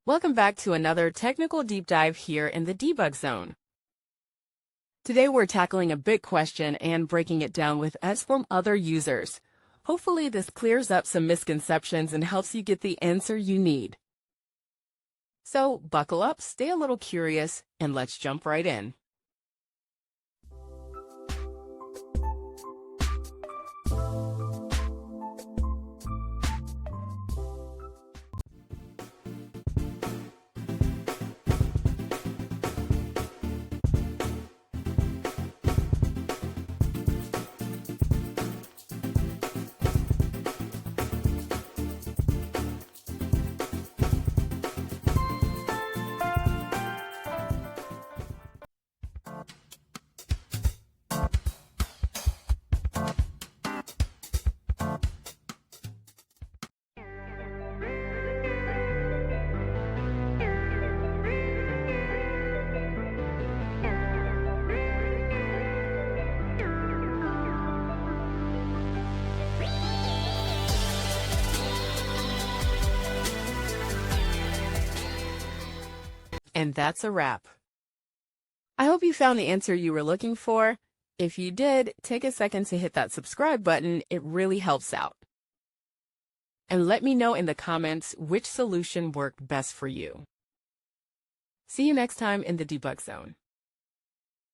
Welcome back to another technical deep dive here in the debug zone. Today we're tackling a big question and breaking it down with us from other users. Hopefully this clears up some misconceptions and helps you get the answer you need. So buckle up, stay a little curious, and let's jump right in. And that's a wrap. I hope you found the answer you were looking for. If you did, take a second to hit that subscribe button. It really helps out. And let me know in the comments which solution worked best for you. See you next time in the debug zone.